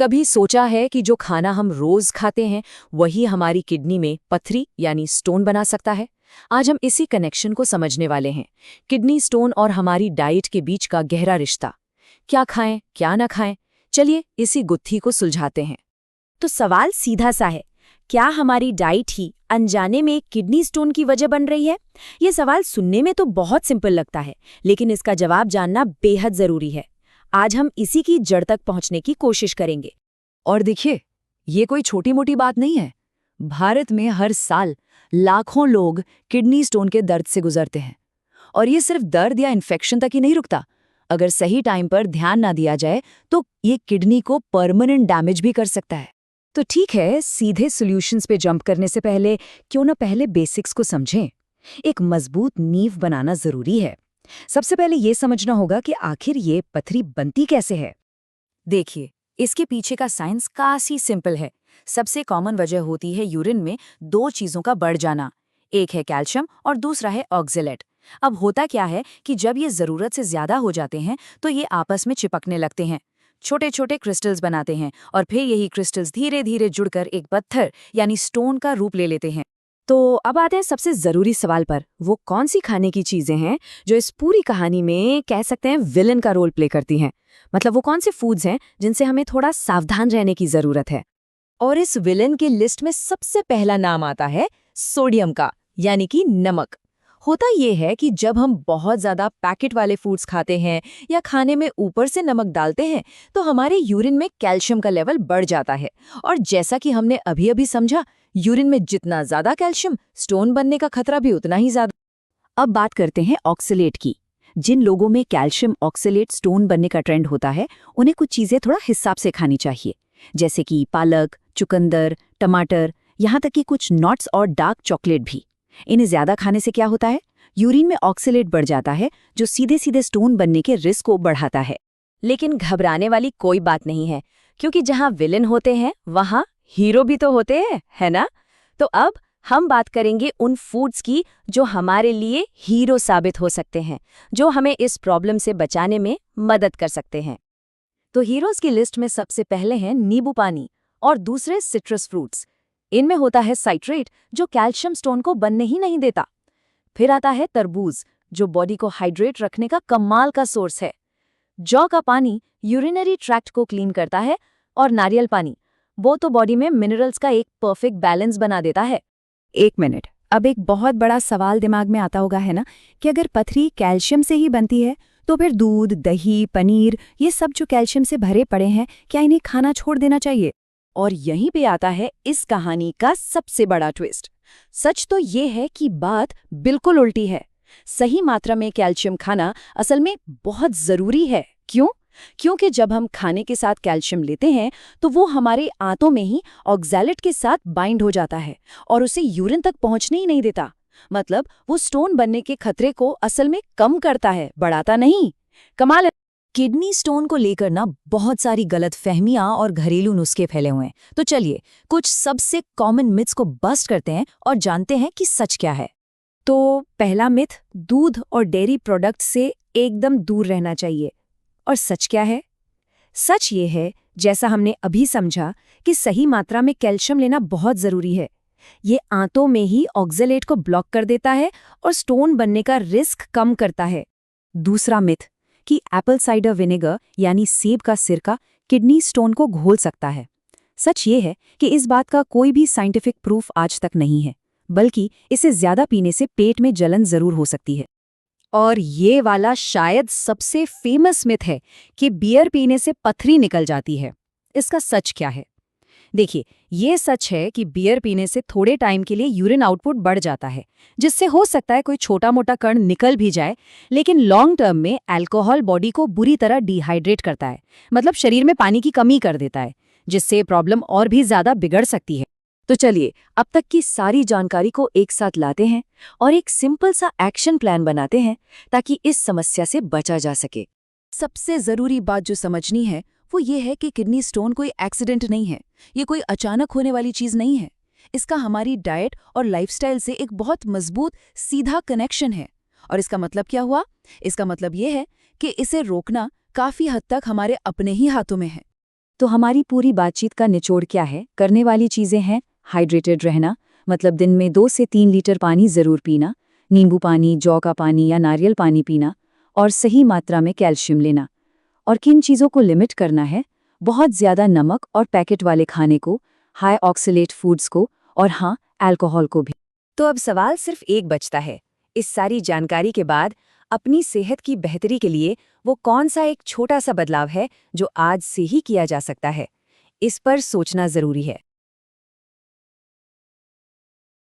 कभी सोचा है कि जो खाना हम रोज खाते हैं वही हमारी किडनी में पथरी यानी स्टोन बना सकता है? आज हम इसी कनेक्शन को समझने वाले हैं। किडनी स्टोन और हमारी डाइट के बीच का गहरा रिश्ता। क्या खाएं, क्या ना खाएं? चलिए इसी गुत्थी को सुलझाते हैं। तो सवाल सीधा सा है, क्या हमारी डाइट ही अनजाने में किडनी स्टोन की वजह बन रही है? ये सवाल सुनने में तो बहुत सिंपल लगता है, लेकिन इसका जवाब जानना बेहद जरूरी है। आज हम इसी की जड़ तक पहुंचने की कोशिश करेंगे। और देखिए, ये कोई छोटी मोटी बात नहीं है। भारत में हर साल लाखों लोग किडनी स्टोन के दर्द से गुजरते हैं। और ये सिर्फ दर्द या इन्फेक्शन तक ही नहीं रुकता। अगर सही टाइम पर ध्यान ना दिया जाए तो ये किडनी को परमानेंट डैमेज भी कर सकता है। तो ठीक है, सीधे सॉल्यूशंस पे जंप करने से पहले क्यों ना पहले बेसिक्स को समझें। एक मजबूत नींव बनाना जरूरी है। सबसे पहले ये समझना होगा कि आखिर ये पथरी बनती कैसे है। देखिए, इसके पीछे का साइंस काफी सिंपल है। सबसे कॉमन वजह होती है यूरिन में दो चीजों का बढ़ जाना। एक है कैल्शियम और दूसरा है ऑक्जेलेट। अब होता क्या है कि जब ये जरूरत से ज्यादा हो जाते हैं तो ये आपस में चिपकने लगते हैं, छोटे छोटे क्रिस्टल्स बनाते हैं और फिर यही क्रिस्टल्स धीरे धीरे जुड़कर एक पत्थर यानी स्टोन का रूप ले लेते हैं। तो अब आते हैं सबसे जरूरी सवाल पर, वो कौन सी खाने की चीजें हैं जो इस पूरी कहानी में कह सकते हैं विलन का रोल प्ले करती हैं। मतलब वो कौन से फूड्स हैं जिनसे हमें थोड़ा सावधान रहने की जरूरत है। और इस विलन की लिस्ट में सबसे पहला नाम आता है सोडियम का, यानी कि नमक। होता ये है कि जब हम बहुत ज्यादा पैकेट वाले फूड्स खाते हैं या खाने में ऊपर से नमक डालते हैं तो हमारे यूरिन में कैल्शियम का लेवल बढ़ जाता है। और जैसा कि हमने अभी अभी समझा, यूरिन में जितना ज्यादा कैल्शियम, स्टोन बनने का खतरा भी उतना ही ज्यादा। अब बात करते हैं ऑक्सलेट की। जिन लोगों में कैल्शियम ऑक्सलेट स्टोन बनने का ट्रेंड होता है, उन्हें कुछ चीजें थोड़ा हिसाब से खानी चाहिए, जैसे कि पालक, चुकंदर, टमाटर, यहाँ तक कि कुछ नट्स और डार्क चॉकलेट भी। इन्हें ज्यादा खाने से क्या होता है, यूरिन में ऑक्सलेट बढ़ जाता है, जो सीधे सीधे स्टोन बनने के रिस्क को बढ़ाता है। लेकिन घबराने वाली कोई बात नहीं है, क्योंकि जहां विलेन होते हैं वहां हीरो भी तो होते हैं, है ना? तो अब हम बात करेंगे उन फूड्स की जो हमारे लिए हीरो साबित हो सकते हैं, जो हमें इस प्रॉब्लम से बचाने में मदद कर सकते हैं। तो हीरोज की लिस्ट में सबसे पहले हैं नींबू पानी और दूसरे सिट्रस फ्रूट्स। इनमें होता है साइट्रेट, जो कैल्शियम स्टोन को बनने ही नहीं देता। फिर आता है तरबूज, जो बॉडी को हाइड्रेट रखने का कमाल का सोर्स है। जौ का पानी यूरिनरी ट्रैक्ट को क्लीन करता है। और नारियल पानी, वो तो बॉडी में मिनरल्स का एक परफेक्ट बैलेंस बना देता है। एक मिनट, अब एक बहुत बड़ा सवाल दिमाग में आता होगा, है ना, कि अगर पथरी कैल्शियम से ही बनती है तो फिर दूध, दही, पनीर, ये सब जो कैल्शियम से भरे पड़े हैं, क्या इन्हें खाना छोड़ देना चाहिए? और यहीं पे आता है इस कहानी का सबसे बड़ा ट्विस्ट। सच तो ये है कि बात बिल्कुल उल्टी है। सही मात्रा में कैल्शियम खाना असल में बहुत जरूरी है। क्यों? क्योंकि जब हम खाने के साथ कैल्शियम लेते हैं तो वो हमारे आंतों में ही ऑक्सैलेट के साथ बाइंड हो जाता है और उसे यूरिन तक पहुंचने ही नहीं देता। मतलब वो स्टोन बनने के खतरे को असल में कम करता है, बढ़ाता नहीं। कमाल है। किडनी स्टोन को लेकर ना बहुत सारी गलतफहमियां और घरेलू नुस्खे फैले हुए हैं। तो चलिए कुछ सबसे कॉमन मिथ्स को बस्ट करते हैं और जानते हैं कि सच क्या है। तो पहला मिथ, दूध और डेयरी प्रोडक्ट से एकदम दूर रहना चाहिए। और सच क्या है? सच ये है, जैसा हमने अभी समझा, कि सही मात्रा में कैल्शियम लेना बहुत जरूरी है। ये आंतों में ही ऑक्सलेट को ब्लॉक कर देता है और स्टोन बनने का रिस्क कम करता है। दूसरा मिथ कि एप्पल साइडर विनेगर यानी सेब का सिरका किडनी स्टोन को घोल सकता है। सच ये है कि इस बात का कोई भी साइंटिफिक प्रूफ आज तक नहीं है, बल्कि इसे ज्यादा पीने से पेट में जलन जरूर हो सकती है। और ये वाला शायद सबसे फेमस मिथ है कि बियर पीने से पथरी निकल जाती है। इसका सच क्या है? देखिए, ये सच है कि बियर पीने से थोड़े टाइम के लिए यूरिन आउटपुट बढ़ जाता है, जिससे हो सकता है कोई छोटा मोटा कण निकल भी जाए, लेकिन लॉन्ग टर्म में अल्कोहल बॉडी को बुरी तरह डिहाइड्रेट करता है, मतलब शरीर में पानी की कमी कर देता है, जिससे प्रॉब्लम और भी ज्यादा बिगड़ सकती है। तो चलिए अब तक की सारी जानकारी को एक साथ लाते हैं और एक सिंपल सा एक्शन प्लान बनाते हैं ताकि इस समस्या से बचा जा सके। सबसे जरूरी बात जो समझनी है वो ये है कि किडनी स्टोन कोई एक्सीडेंट नहीं है, ये कोई अचानक होने वाली चीज नहीं है। इसका हमारी डाइट और लाइफस्टाइल से एक बहुत मजबूत सीधा कनेक्शन है। और इसका मतलब क्या हुआ? इसका मतलब ये है कि इसे रोकना काफी हद तक हमारे अपने ही हाथों में है। तो हमारी पूरी बातचीत का निचोड़ क्या है? करने वाली चीज़ें हैं हाइड्रेटेड रहना, मतलब दिन में 2 से 3 लीटर पानी ज़रूर पीना, नींबू पानी, जौ का पानी या नारियल पानी पीना, और सही मात्रा में कैल्शियम लेना। और किन चीज़ों को लिमिट करना है? बहुत ज़्यादा नमक और पैकेट वाले खाने को, हाई ऑक्सलेट फूड्स को, और हाँ, अल्कोहल को भी। तो अब सवाल सिर्फ एक बचता है। इस सारी जानकारी के बाद अपनी सेहत की बेहतरी के लिए वो कौन सा एक छोटा सा बदलाव है जो आज से ही किया जा सकता है? इस पर सोचना जरूरी है।